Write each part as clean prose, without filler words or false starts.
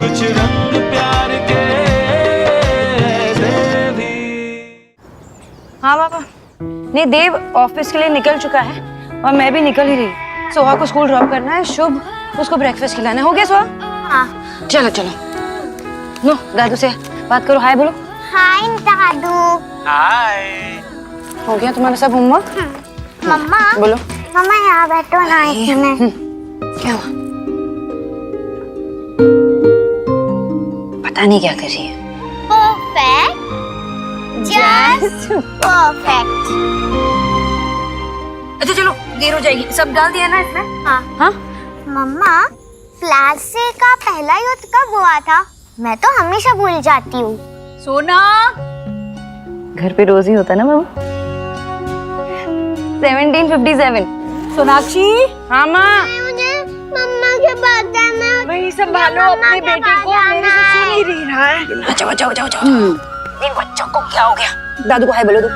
कुछ रंग प्यार के ऐसे भी। हाँ पापा, नहीं देव ऑफिस के लिए निकल चुका है और मैं भी निकल ही रही। सोहा को स्कूल ड्रॉप करना है, शुभ उसको ब्रेकफास्ट खिलाना है। हो गया सोहा? हाँ। चलो चलो, नो दादू से बात करो, हाय बोलो। हाय दादू। हाय। हो गया तुम्हारा सब होमवर्क? मम्मा बोलो। मम्मा यहाँ बैठो ना इसमें। क्या हुआ? पता नहीं क्या कर रही है। Perfect, just perfect. अच्छा चलो, देर हो जाएगी। सब डाल दिया ना इसमें? हाँ। हाँ मम्मा, प्लास्टिक का पहला युद्ध कब हुआ था? मैं तो हमेशा भूल जाती हूँ। सोना, घर पे रोज ही होता ना बाबू। 1757। सोनाक्षी। हाँ माँ। मुझे मम्मा के पास जाना है। वही संभालो अपने बेटे को, मेरे से सुन ही नहीं रहा है। अच्छा अच्छा अच्छा अच्छा। इन बच्चों को क्या हो गया? दादू को हाय बोलो तू।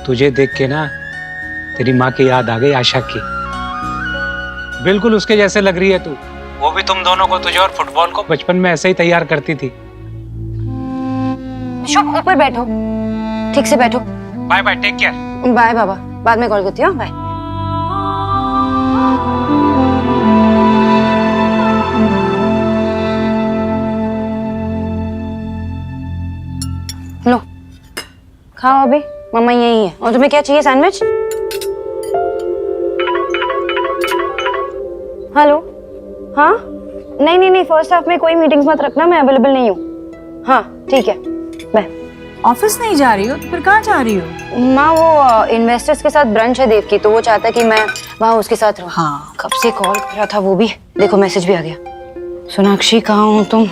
तुझे देख के ना तेरी माँ की याद आ गई, आशा की। बिल्कुल उसके जैसे लग रही है तू। वो भी तुम दोनों को, तुझे और फुटबॉल को बचपन में ऐसे ही तैयार करती थी। शुभ ऊपर बैठो, ठीक से बैठो। Bye bye, take care. Bye बाबा, बाद में कॉल करती हूँ। बाय। लो खाओ अभी, मम्मा यही है। और तुम्हें क्या चाहिए? सैंडविच? हेलो, हाँ नहीं नहीं नहीं, फर्स्ट हाफ में कोई मीटिंग्स मत रखना, मैं अवेलेबल नहीं हूँ। हाँ ठीक है, बाय। ऑफिस नहीं जा रही हो तो फिर कहाँ जा रही हो? माँ वो इन्वेस्टर्स के साथ ब्रंच है देव की, तो वो चाहता है कि मैं वहाँ उसके साथ रहूँ। हाँ। कब से कॉल कर रहा था वो भी, देखो मैसेज भी आ गया। सोनाक्षी कहाँ हो तुम?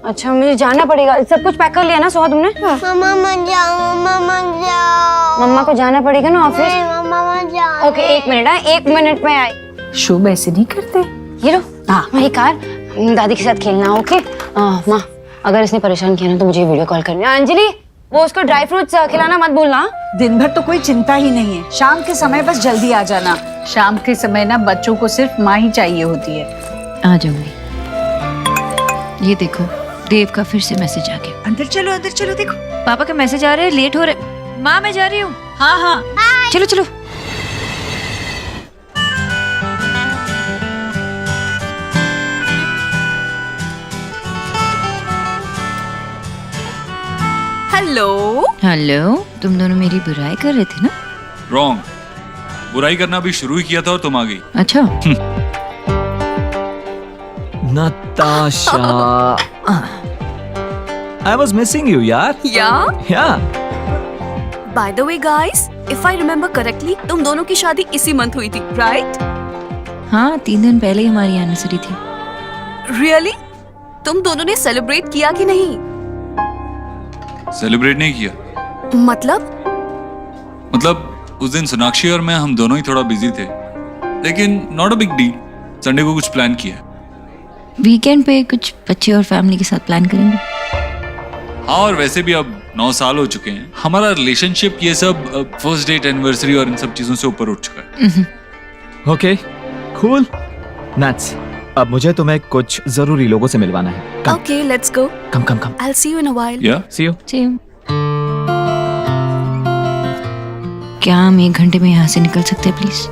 अच्छा मुझे जाना पड़ेगा। सब कुछ पैक कर लिया ना सोहा तुमने? मम्मा मत जाओ, मम्मा मत जाओ। मम्मा को जाना पड़ेगा ना ऑफिस। नहीं, मम्मा मत जाओ। ओके एक मिनट, हाँ 1 मिनट में आई। शुभ ऐसे नहीं करते। ये लो हाँ। वही कार, दादी के साथ खेलना। ओके माँ, अगर इसने परेशान किया ना तो मुझे वीडियो कॉल करनी है। अंजलि वो उसको ड्राई फ्रूट्स खिलाना मत भूलना। दिन भर तो कोई चिंता ही नहीं है, शाम के समय बस जल्दी आ जाना। शाम के समय ना बच्चों को सिर्फ माँ ही चाहिए होती है। आ जाऊंगी। ये देखो देव का फिर से मैसेज आ गया। अंदर चलो देखो। पापा के मैसेज आ रहे हैं, लेट हो रहे। माँ मैं जा रही हूँ। हाँ हाँ। चलो चलो। हेलो। हेलो, तुम दोनों मेरी बुराई कर रहे थे ना? रॉन्ग। बुराई करना भी शुरू ही किया था और तुम आ गई। अच्छा। Natasha, I was missing you, यार। Yeah. By the way, guys, if I remember correctly, तुम दोनों की शादी इसी मंथ हुई थी, right? हाँ 3 दिन पहले ही हमारी एनिवर्सरी थी। Really? तुम दोनों ने सेलिब्रेट किया कि नहीं? सेलिब्रेट नहीं किया। मतलब उस दिन सोनाक्षी और मैं, हम दोनों ही थोड़ा बिजी थे, लेकिन not a big deal. Sunday को कुछ प्लान किया। वीकेंड पे कुछ बच्चे और फैमिली के साथ प्लान करेंगे। हाँ, और वैसे भी अब 9 साल हो चुके हैं हमारा रिलेशनशिप। ये सब फर्स्ट डेट, एनिवर्सरी और इन सब चीजों से ऊपर उठ चुका है। Okay, cool. Nuts. अब मुझे तुम्हें कुछ जरूरी लोगों से मिलवाना है। Come. Okay, let's go. Come. I'll see you in a while. या See you. सेम। क्या हम 1 घंटे में यहाँ से निकल सकते हैं प्लीज?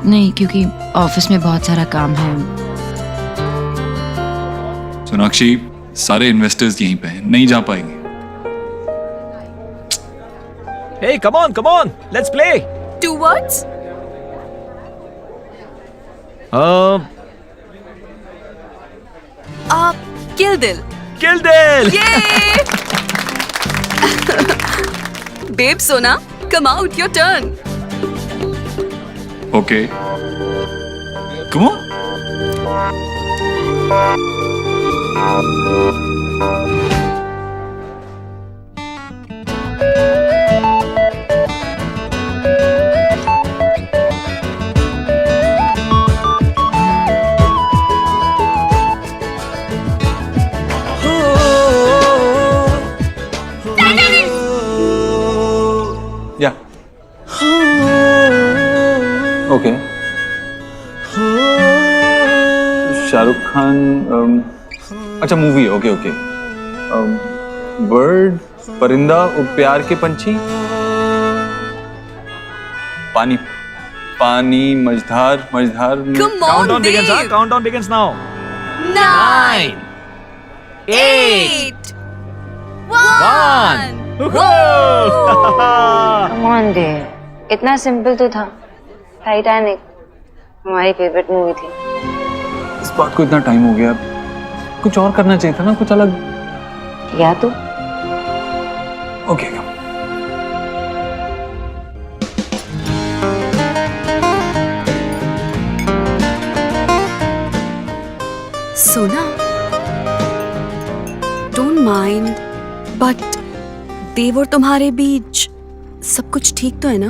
नहीं, क्योंकि ऑफिस में बहुत सारा काम है। सोनाक्षी, सारे इन्वेस्टर्स यहीं पे हैं, नहीं जा पाएंगे। Hey, come on. Let's play. 2 words? Kill Dil. Kill Dil. Yay! Babe, Sona, come out, your turn. Okay. Come on. Yeah. Okay. Shahrukh Khan अच्छा मूवी है, ओके ओके। बर्ड, परिंदा, प्यार के पंछी, पानी पानी, मझधार मझधार। Come on, Countdown begins, Dev. huh? Countdown begins now. 9, 8, 1. Come on देव, इतना सिंपल तो था। टाइटैनिक हमारी फेवरेट मूवी थी। इस बात को इतना टाइम हो गया, कुछ और करना चाहिए था ना, कुछ अलग। या तो ओके सोना, डोंट माइंड, बट देव और तुम्हारे बीच सब कुछ ठीक तो है ना?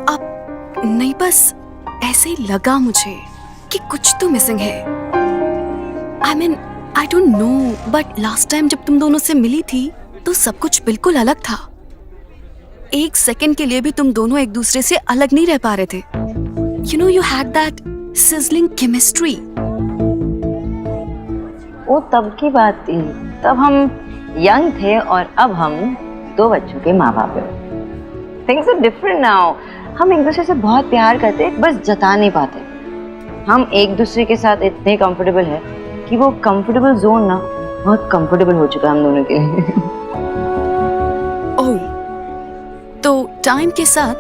अब नहीं, बस ऐसे ही लगा मुझे कि कुछ तो मिसिंग है। I mean I don't know, but last time जब तुम दोनों से मिली थी तो सब कुछ बिल्कुल अलग था। एक सेकंड के लिए भी तुम दोनों एक दूसरे से अलग नहीं रह पा रहे थे। You know, you had that sizzling chemistry. वो तब की बात थी, तब हम यंग थे और अब हम 2 बच्चों के माँ बाप हैं। Things are different now. हम एक दूसरे से बहुत प्यार करते, बस जता नहीं पाते। हम एक दूसरे के साथ इतने कंफर्टेबल है कि वो कंफर्टेबल जोन ना बहुत कंफर्टेबल हो चुका है हम दोनों के लिए। ओह, तो टाइम के साथ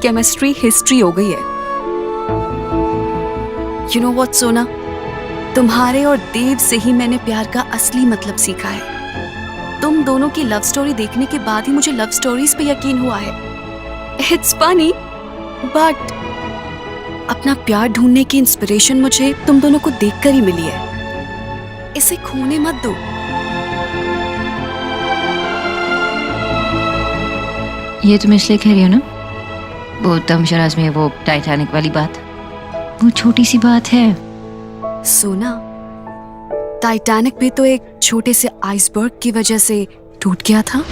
केमिस्ट्री हिस्ट्री हो गई है। You know what, सोना, तुम्हारे और देव से ही मैंने प्यार का असली मतलब सीखा है। तुम दोनों की लव स्टोरी देखने के बाद ही मुझे लव स्टोरीज पे यकीन हुआ है। It's funny, but अपना प्यार ढूंढने की इंस्पिरेशन मुझे तुम दोनों को देखकर ही मिली है। इसे खोने मत दो। ये तुम इसलिए कह रही हो ना, वो तमशराज में वो टाइटैनिक वाली बात, वो छोटी सी बात है। सोना, टाइटैनिक भी तो एक छोटे से आइसबर्ग की वजह से टूट गया था।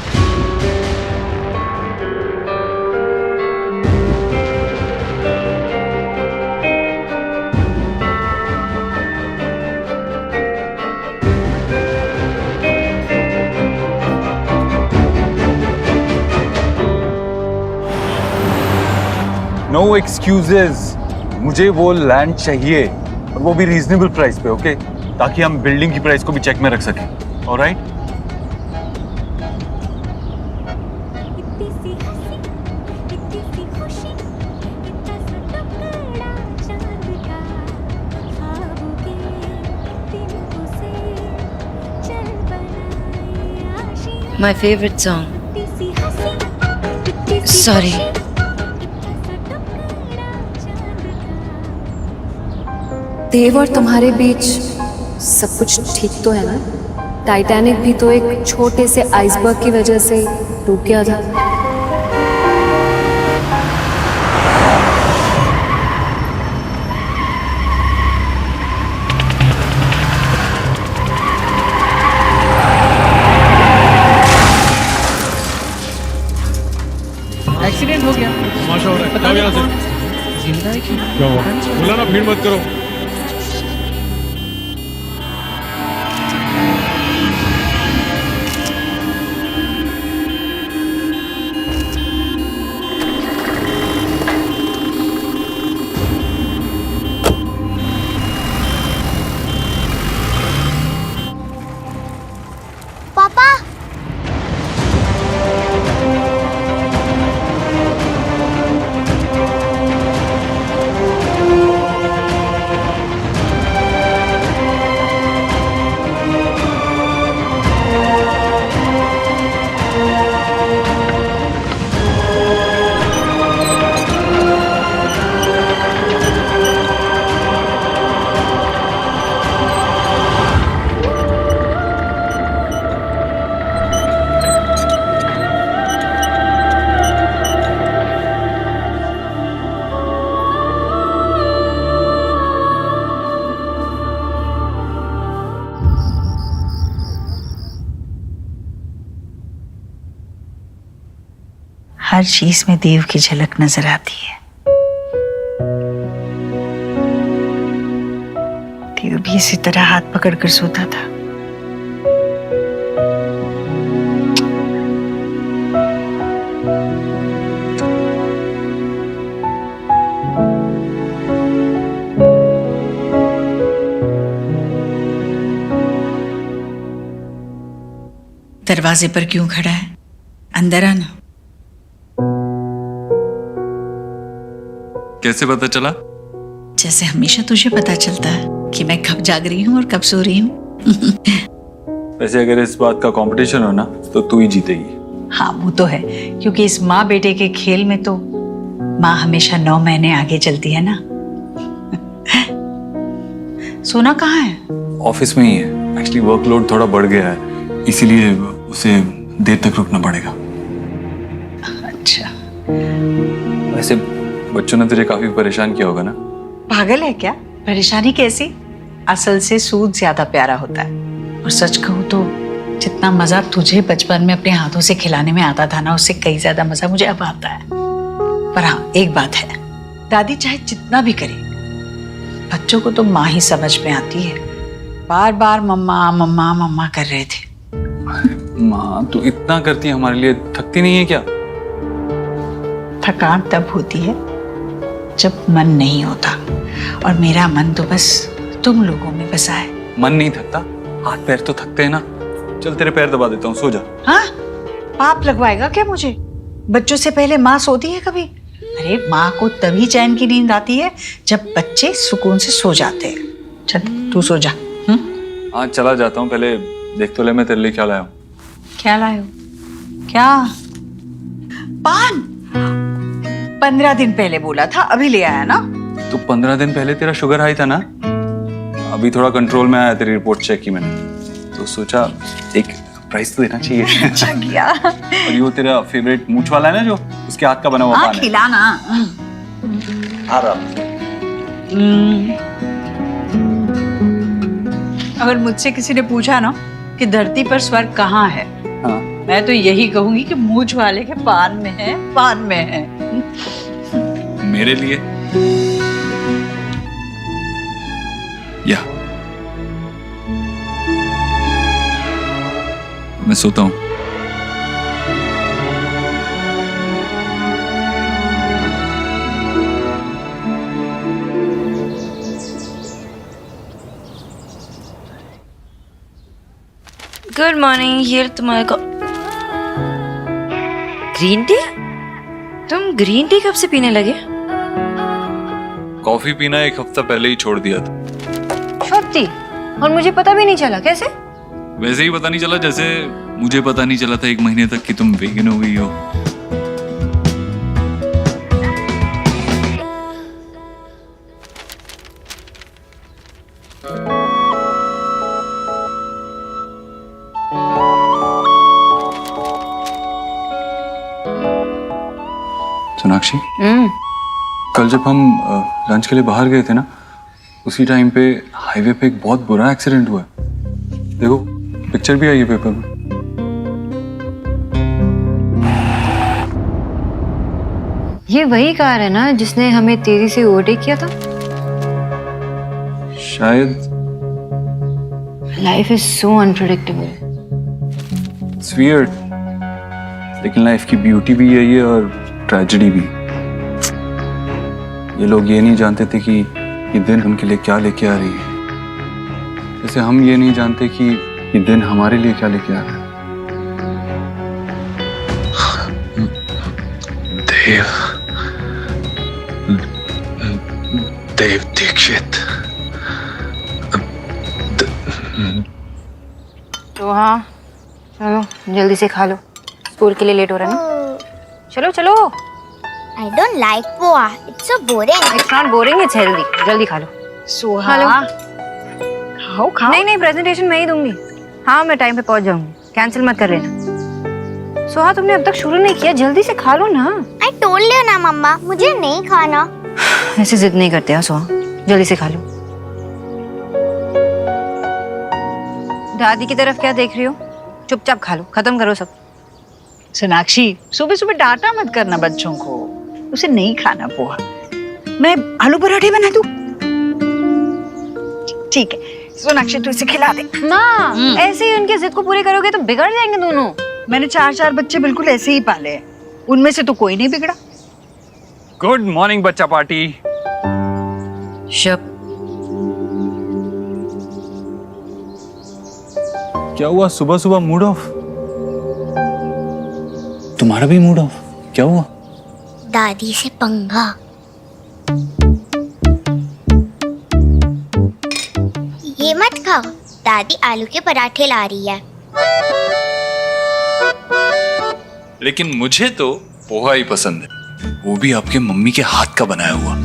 नो एक्सक्यूजेस, मुझे वो लैंड चाहिए और वो भी रीजनेबल प्राइस पे, ओके? ताकि हम बिल्डिंग की प्राइस को भी चेक में रख सकें। Alright? My favorite song. Sorry. देव और तुम्हारे बीच सब कुछ ठीक तो है ना? टाइटैनिक भी तो एक छोटे से आइसबर्ग की वजह से टूट गया था। एक्सीडेंट हो गया, तमाशा हो रहा है। जाओ यहाँ से। जिंदा है कि क्या हुआ? बोला ना भीड़ मत करो। पापा, हर चीज में देव की झलक नजर आती है। फिर भी इसी तरह हाथ पकड़कर सोता था। दरवाजे पर क्यों खड़ा है? अंदर आना। कैसे पता चला? जैसे हमेशा तुझे पता चलता है कि मैं कब जाग रही हूँ और कब सो रही हूँ। वैसे अगर इस बात का कंपटीशन हो ना तो तू ही जीतेगी। हाँ वो तो है, क्योंकि इस माँ बेटे के खेल में तो माँ हमेशा 9 महीने आगे चलती है ना। सोना कहाँ है? ऑफिस में ही है। एक्चुअली वर्कलोड थोड़ा बढ़ गया है, इसीलिए उसे देर तक रुकना पड़ेगा। अच्छा। वैसे बच्चों ने तुझे काफी परेशान किया होगा ना? पागल है क्या? परेशानी कैसी? असल से सूद ज्यादा प्यारा होता है। और सच कहूँ तो जितना मजा तुझे बचपन में अपने हाथों से खिलाने में आता था ना, उससे कई ज्यादा मजा मुझे अब आता है। पर हाँ एक बात है, दादी चाहे जितना भी करे, बच्चों को तो माँ ही समझ में आती है। बार बार मम्मा मम्मा मम्मा कर रहे थे। माँ तू इतना करती है हमारे लिए, थकती नहीं है क्या? थकान तब होती है जब मन नहीं होता, और मेरा मन तो बस तुम लोगों में बसा है। मन नहीं थकता, हाथ पैर तो थकते हैं ना। चल तेरे पैर दबा देता हूँ, सो जा। हाँ? पाप लगवाएगा क्या मुझे? बच्चों से पहले माँ सोती है कभी? अरे माँ को तभी चैन की नींद आती है जब बच्चे सुकून से सो जाते हैं। चल तू सो जा। हाँ चला जाता हूँ, पहले देख तो ले मैं तेरे लिए क्या लाया हूँ। क्या लाए हो? क्या? पान? 15 दिन पहले बोला था, अभी ले आया ना? तो 15 दिन पहले तेरा शुगर हाई था ना, अभी थोड़ा कंट्रोल में आया। तेरी रिपोर्ट चेक की मैंने, तो सोचा एक प्राइस तो देना चाहिए। अच्छा किया। और ये वो तेरा फेवरेट मूंछ वाला है ना, जो उसके हाथ का बना हुआ हाँ पान है। खिलाना। आराम से। अगर मुझसे किसी ने पूछा ना कि धरती पर स्वर्ग कहाँ है, हाँ। मैं तो यही कहूंगी कि मूंछ वाले के पान में है, पान में है। मेरे लिए या मैं सोता हूँ। गुड मॉर्निंग, ये तुम्हारा ग्रीन टी? तुम ग्रीन टी कब से पीने लगे? कॉफी पीना 1 हफ्ता पहले ही छोड़ दिया था। छोटी? और मुझे पता भी नहीं चला, कैसे? वैसे ही पता नहीं चला जैसे मुझे पता नहीं चला था 1 महीने तक कि तुम वेगन हो गई हो। सोनाक्षी, कल जब हम लंच के लिए बाहर गए थे ना, उसी टाइम पे हाईवे पे एक बहुत बुरा एक्सीडेंट हुआ है। देखो पिक्चर भी आई है पेपर में। ये वही कार है ना जिसने हमें तेजी से ओवरटेक किया था? शायद। Life is so unpredictable. It's weird, लेकिन लाइफ की ब्यूटी भी यही है और ट्रेजेडी भी। ये लोग ये नहीं जानते थे कि ये दिन उनके लिए क्या लेके आ रही है, जैसे हम ये नहीं जानते कि ये दिन हमारे लिए क्या लेके आ रहा है। देव दीक्षित। तो हाँ चलो जल्दी से खा लो, स्कूल के लिए लेट हो रहा है ना। चलो चलो। I don't like poha. It's so boring. It's not boring, it's healthy. जल्दी खा लो। सोहा हेलो। खाओ खाओ। नहीं प्रेजेंटेशन मैं ही दूंगी। हाँ मैं टाइम पे पहुंच जाऊंगी, कैंसिल मत कर लेना। सोहा तुमने अब तक शुरू नहीं किया, जल्दी से खा लो ना। I told you ना मम्मा, मुझे नहीं खाना। ऐसे जिद नहीं करते हैं सोहा, जल्दी से खा लो। दादी की तरफ क्या देख रही हो? चुपचाप खा लो, खत्म करो सब। सोनाक्षी सुबह सुबह डांटा मत करना बच्चों को, उसे नहीं खाना पोहा। मैं आलू पराठे बना दूं? ठीक है, सोनाक्षी तू इसे खिला दे। माँ ऐसे ही उनकी जिद को पूरी करोगे तो बिगड़ जाएंगे दोनों। मैंने 4 बच्चे बिल्कुल ऐसे ही पाले हैं, उनमें से तो कोई नहीं बिगड़ा। गुड मॉर्निंग बच्चा पार्टी। शब क्या हुआ, सुबह सुबह मूड ऑफ? तुम्हारा भी मूड ऑफ? क्या हुआ? दादी से पंगा। ये मत खाओ, दादी आलू के पराठे ला रही है। लेकिन मुझे तो पोहा ही पसंद है, वो भी आपके मम्मी के हाथ का बनाया हुआ।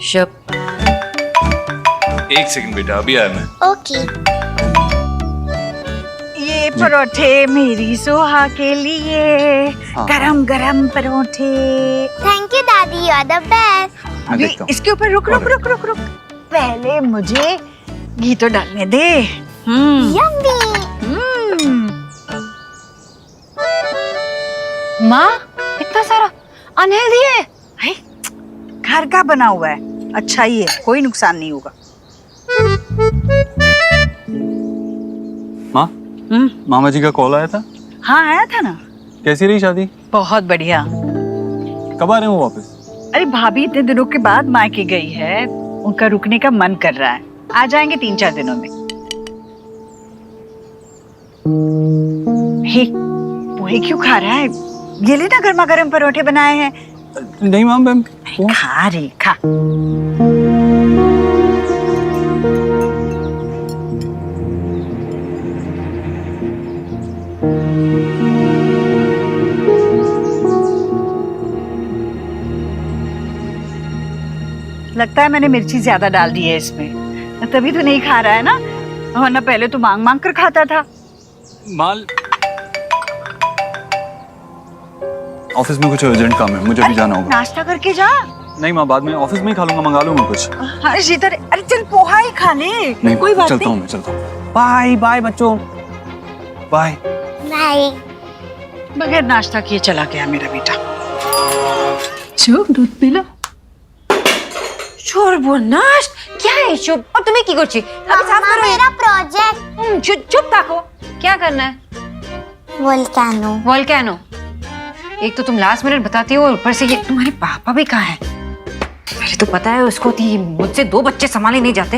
शब एक सेकंड बेटा, अभी आया मैं। ओके। ये परोठे मेरी सोहा के लिए, गरम गरम परोठे। थैंक यू दादी, यू आर द बेस्ट। अभी इसके ऊपर रुक रुक रुक रुक रुक, पहले मुझे घी तो डालने दे। यम्मी। माँ इतना सारा अनहेल्दी है। है, घर का बना हुआ है, अच्छा ही है, कोई नुकसान नहीं होगा। माँ, मामा जी का कॉल आया था? हाँ आया था ना। कैसी रही शादी? बहुत बढ़िया। कब आ रहे हो वापस? अरे भाभी इतने दिनों के बाद मायके गई है, उनका रुकने का मन कर रहा है, आ जाएंगे 3-4 दिनों में। हे, पोहे क्यों खा रहा है? ये ले ना, गर्मा गर्म परोठे बनाए हैं। नहीं मैम, खा रे खा। लगता है मैंने मिर्ची ज्यादा डाल दी है इसमें, तभी तो नहीं खा रहा है ना, वरना पहले तो मांग मांग कर खाता था। माल ऑफिस में कुछ अर्जेंट काम है, मुझे भी जाना होगा। नाश्ता करके जा। नहीं माँ, बाद में ऑफिस में ही खा लूंगा, मंगा लूंगा कुछ। हाँ शीतल, अरे चल पोहा ही खा ले। नहीं कोई बात चलता हूँ, मैं चलता हूँ। बाय बाय बच्चों, बाय बाय। बगैर नाश्ता किए चला गया मेरा बेटा। शुभ दूध पी लो। সর্বনাশ क्या है शुभ? और तुम्हें की করছি? अभी साफ मम्मा, करो। मेरा प्रोजेक्ट। चुप ताको। क्या करना है? वोल्केनो। वोल्केनो। एक तो तुम लास्ट मिनट बताती हो, ऊपर से ये तुम्हारे पापा भी कहाँ हैं? पहले तो पता है उसको थी मुझसे 2 बच्चे संभाले नहीं जाते।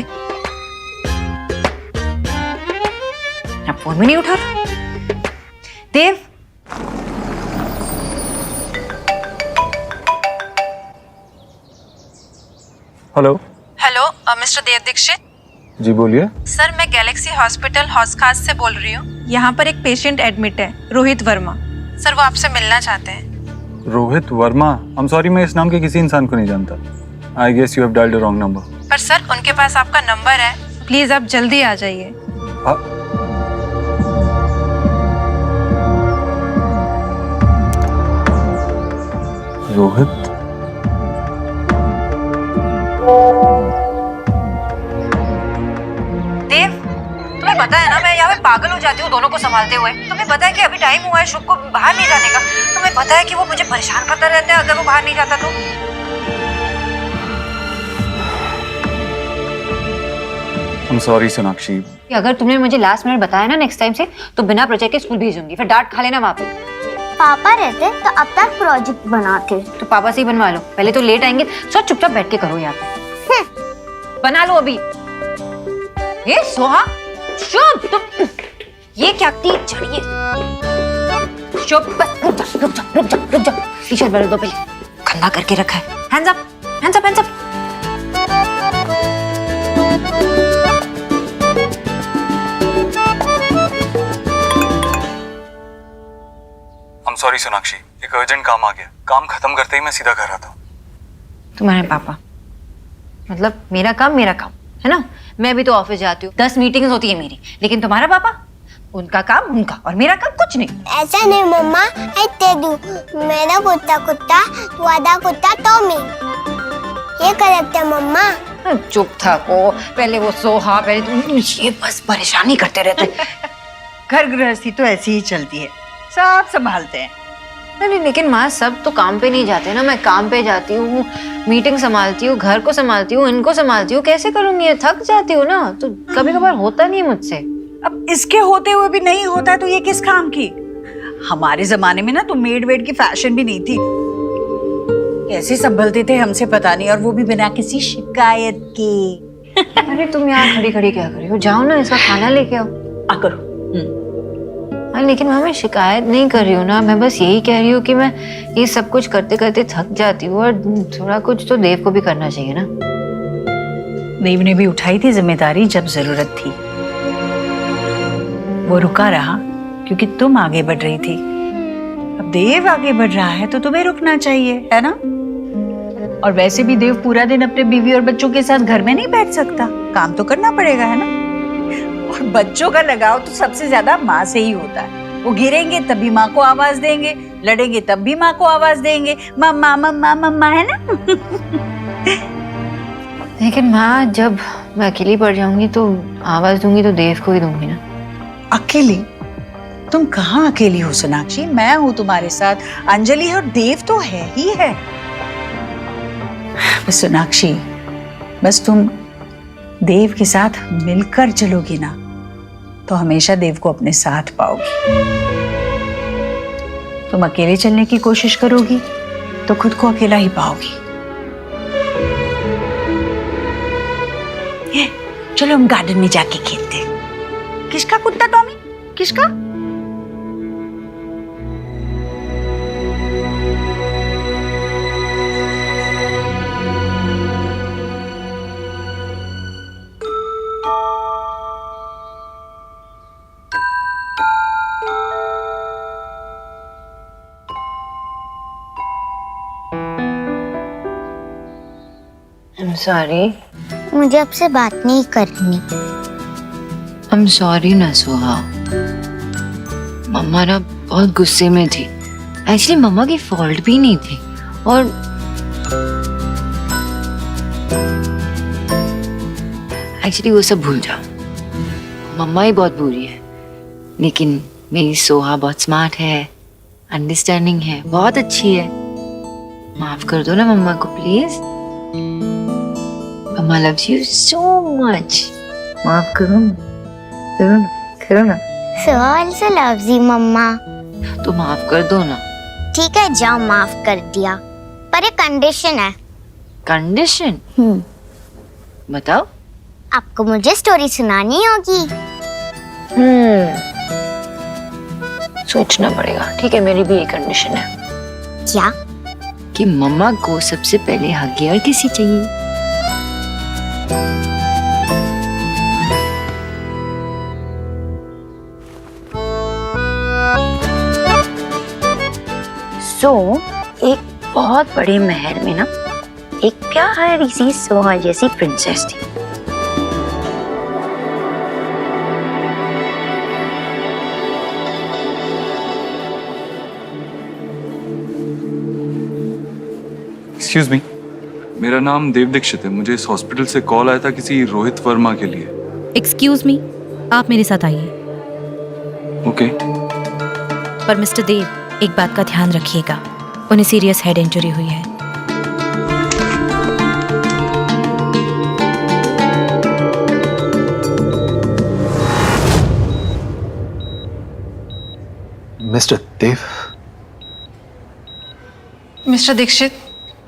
अब फोन भी नहीं उठा रहा। देव, हेलो। हेलो मिस्टर देव दीक्षित। जी बोलिए। सर मैं गैलेक्सी हॉस्पिटल हॉस्कास से बोल रही हूँ। यहाँ पर एक पेशेंट एडमिट है, रोहित वर्मा। सर वो आपसे मिलना चाहते हैं। Rohit Varma? I am sorry, मैं इस नाम के किसी इंसान को नहीं जानता। I guess you have dialled the wrong number. पर सर उनके पास आपका नंबर है, प्लीज आप जल्दी आ जाइए। रोहित? देव, तुम्हें पता है ना मैं यहाँ पे पागल हो जाती हूँ दोनों को संभालते हुए। तुम्हें पता है कि अभी टाइम हुआ है शुभ को बाहर नहीं जाने का। तुम्हें पता है कि वो मुझे परेशान करता रहता है अगर वो बाहर नहीं जाता तो। आई एम सॉरी सोनाक्षी। अगर तुमने मुझे लास्ट मिनट बताया ना नेक्स्ट टाइम से, तो बिना प्रोजेक्ट के स्कूल भेजूंगी, फिर डांट खा लेना वहाँ पे। पापा रहते तो अब तक प्रोजेक्ट बनाते। तो पापा से ही बनवा लो, पहले तो लेट आएंगे। सो चुपचाप बैठ के करो यहाँ पे। बना लो अभी। ये सोहा, शुभ तुम ये क्या की चढ़िए। शुभ बस रुक जा रुक जा रुक जा रुक जा। टी शर्ट बदल दो पहले, गंदा करके रखा है। Hands up hands up hands up. I am sorry Sonakshi, एक अर्जेंट काम आ गया। काम खत्म करते ही मैं सीधा घर आता हूँ। तुम्हारे पापा मतलब मेरा काम है ना। मैं भी तो ऑफिस जाती हूँ, 10 मीटिंग्स होती है मेरी, लेकिन तुम्हारा पापा, उनका काम उनका और मेरा काम कुछ नहीं। ऐसा नहीं मम्मा, ऐसे दू मेरा कुत्ता कुत्ता, तू आधा कुत्ता तो मैं। ये करेक्ट है मम्मा। चुप था को, पहले वो सोहा, पहले तुम, ये बस परेशानी करते रहते। घर गृहस्थी तो ऐसी ही चलती है, सब संभालते हैं। अरे लेकिन माँ सब तो काम पे नहीं जाते ना, मैं काम पे जाती हूँ, मीटिंग संभालती हूँ, घर को संभालती हूँ, इनको संभालती हूँ, कैसे करूंगी? ये थक जाती हूँ ना, तो कभी कभार होता नहीं है मुझसे। अब इसके होते हुए भी नहीं होता है तो ये किस काम की? हमारे जमाने में ना तो मेड वेड की फैशन भी नहीं थी। कैसे संभलते थे हमसे पता नहीं, और वो भी बिना किसी शिकायत के। अरे तुम यहाँ खड़ी खड़ी क्या कर रही हो? जाओ ना, इसका खाना लेके आओ। आ करो। हाँ, लेकिन माँ मैं शिकायत नहीं कर रही हूँ ना, मैं बस यही कह रही हूँ कि मैं ये सब कुछ करते करते थक जाती हूँ, और थोड़ा कुछ तो देव को भी करना चाहिए ना। देव ने भी उठाई थी जिम्मेदारी जब जरूरत थी, वो रुका रहा क्योंकि तुम आगे बढ़ रही थी। अब देव आगे बढ़ रहा है तो तुम्हें रुकना चाहिए, है ना? और वैसे भी देव पूरा दिन अपने बीवी और बच्चों के साथ घर में नहीं बैठ सकता, काम तो करना पड़ेगा, है ना? और बच्चों का लगाव तो सबसे ज्यादा माँ से ही होता है। वो गिरेंगे तब भी माँ को आवाज देंगे, लड़ेंगे तब भी माँ को आवाज देंगे, मम्मा मम्मा मम्मा, है ना? लेकिन माँ जब मैं अकेली पड़ जाऊंगी तो आवाज दूंगी तो देव को ही दूंगी ना। अकेली? तुम कहाँ अकेली हो सोनाक्षी? मैं हूँ तुम्हारे साथ, अंजलि है, और देव तो है ही है। बस सोनाक्षी, बस तुम देव के साथ मिलकर चलोगी ना तो हमेशा देव को अपने साथ पाओगी। तुम अकेले चलने की कोशिश करोगी तो खुद को अकेला ही पाओगी। चलो हम गार्डन में जाके खेलते हैं। किसका कुत्ता टॉमी? किसका? I'm sorry. मुझे आपसे बात नहीं करनी। I'm sorry ना सुहा। मम्मा ना बहुत गुस्से में थी। एक्चुअली मम्मा की फॉल्ट भी नहीं थी, और एक्चुअली वो सब भूल जाओ। मम्मा ही बहुत बुरी है, लेकिन मेरी सोहा बहुत स्मार्ट है, अंडरस्टैंडिंग है, बहुत अच्छी है। माफ कर दो ना मम्मा को प्लीज। मम्मा loves you so much. माफ करो ना, करो ना, करो ना। सोहा also loves you, मम्मा। तो माफ कर दो ना। ठीक है, जाओ, माफ कर दिया, पर एक कंडीशन है। कंडीशन? बताओ। आपको मुझे स्टोरी सुनानी होगी। सोचना पड़ेगा। ठीक है, मेरी भी एक कंडीशन है। क्या? कि मम्मा को सबसे पहले हग और किसी चाहिए। एक बहुत बड़े महल में ना एक प्यारी सी सोहा जैसी प्रिंसेस थी। एक्सक्यूज मी, मेरा नाम देव दीक्षित है। मुझे इस हॉस्पिटल से कॉल आया था किसी रोहित वर्मा के लिए। एक्सक्यूज मी, आप मेरे साथ आइए। ओके। पर मिस्टर देव, एक बात का ध्यान रखिएगा, उन्हें सीरियस हेड इंजरी हुई है। Mister Dev. Mister Dixit,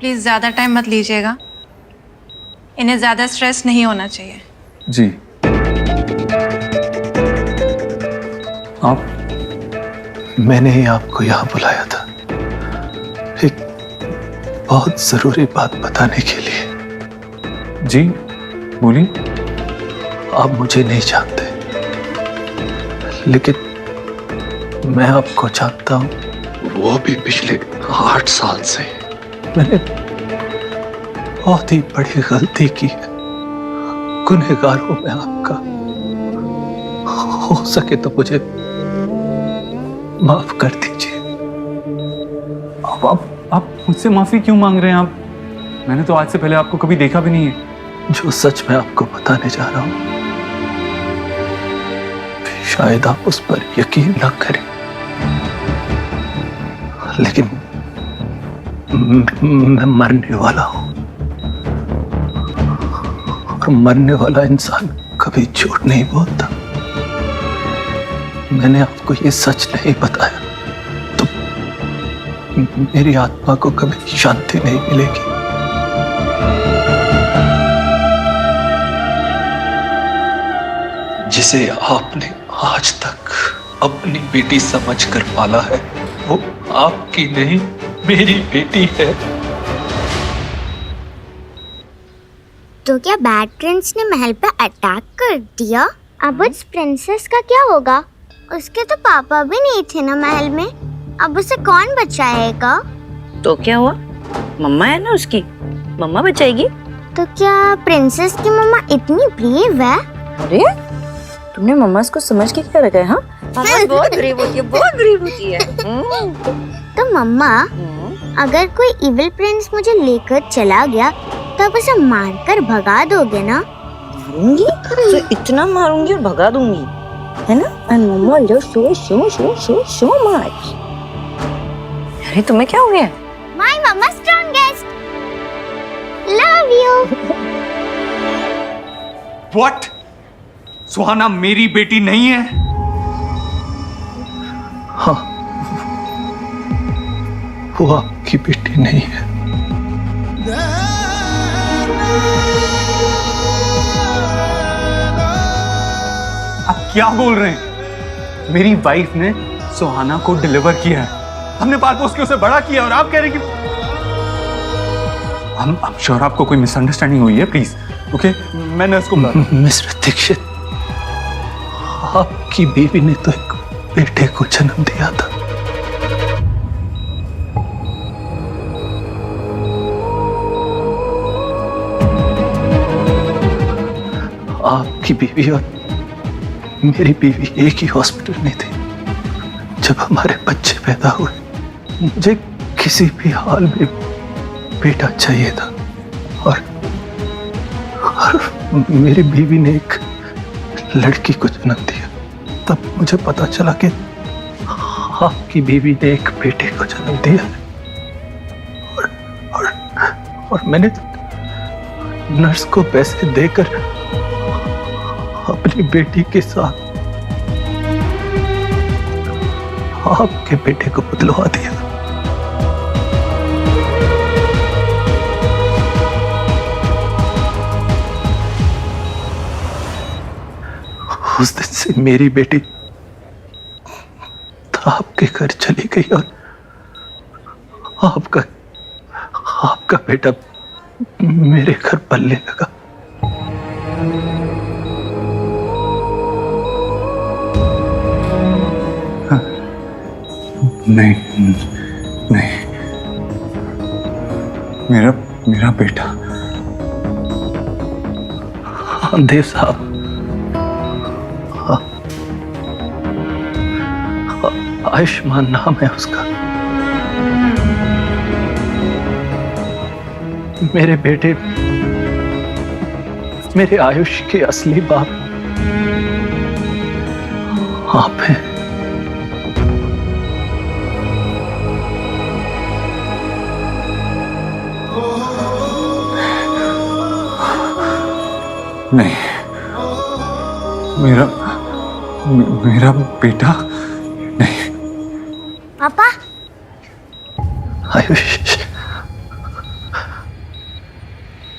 please ज्यादा टाइम मत लीजिएगा, इन्हें ज्यादा स्ट्रेस नहीं होना चाहिए। जी। आप? मैंने ही आपको यहाँ बुलाया था एक बहुत जरूरी बात बताने के लिए। जी बोलिए। आप मुझे नहीं जानते, लेकिन मैं आपको जानता हूँ, वो भी पिछले 8 साल से। मैंने बहुत ही बड़ी गलती की है, गुनहगार हूं मैं आपका। हो सके तो मुझे माफ कर दीजिए। आप मुझसे माफी क्यों मांग रहे हैं? आप, मैंने तो आज से पहले आपको कभी देखा भी नहीं है। जो सच मैं आपको बताने जा रहा हूं, शायद आप उस पर यकीन न करें, लेकिन मैं मरने वाला हूं, और मरने वाला इंसान कभी झूठ नहीं बोलता। मैंने आपको ये सच नहीं बताया तो मेरी आत्मा को कभी शांति नहीं मिलेगी। जिसे आपने आज तक अपनी बेटी समझकर पाला है, वो आपकी नहीं मेरी बेटी है। तो क्या बैड प्रिंस ने महल पे अटैक कर दिया? अब उस प्रिंसेस का क्या होगा? उसके तो पापा भी नहीं थे ना महल में, अब उसे कौन बचाएगा? तो क्या हुआ, मम्मा है ना उसकी, मम्मा बचाएगी। तो क्या प्रिंसेस की मम्मा इतनी ब्रेव है? अरे तुमने मम्मा को समझ के क्या रखा है? हाँ, मम्मा बहुत ब्रेव होती है, बहुत ब्रेव होती है। तो मम्मा, अगर कोई इविल प्रिंस मुझे लेकर चला गया तो आप उसे मारकर भगा दोगे ना? मारूंगी तो इतना मारूंगी और भगा दूंगी, है ना? And mamma will so much. अरे तुम्हें क्या हो गया? My mamma strongest, love you. What? Suhana मेरी बेटी नहीं है? हाँ, वो आपकी बेटी नहीं है। आप क्या बोल रहे हैं? मेरी वाइफ ने सुहाना को डिलीवर किया है, हमने पाल पोस के उसे बड़ा किया, और आप कह रहे हैं कि I'm sure आपको कोई मिसअंडरस्टैंडिंग हुई है। प्लीज ओके, मैं नर्स को मिस्टर दीक्षित, आपकी बीवी ने तो एक बेटे को जन्म दिया था। आपकी बीवी और मेरी बीवी एक ही हॉस्पिटल में थी जब हमारे बच्चे पैदा हुए। मुझे किसी भी हाल में बेटा चाहिए था, और मेरी बीवी ने एक लड़की को जन्म दिया। तब मुझे पता चला कि आपकी बीवी ने एक बेटे को जन्म दिया है, और मैंने नर्स को पैसे देकर अपनी बेटी के साथ आपके बेटे को बदलवा दिया। उस दिन से मेरी बेटी आपके घर चली गई, और आपका बेटा मेरे घर पलने लगा। नहीं नहीं, मेरा बेटा। हाँ देव साहब, आयुष्मान नाम है उसका। मेरे बेटे मेरे आयुष के असली बाप आप हैं। नहीं, मेरा बेटा नहीं। पापा, आयुष,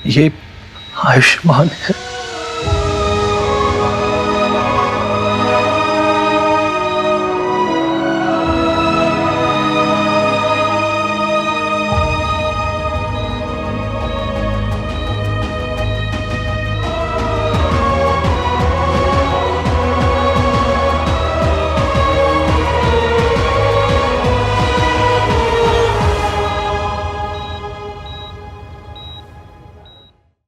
ये आयुष्मान है।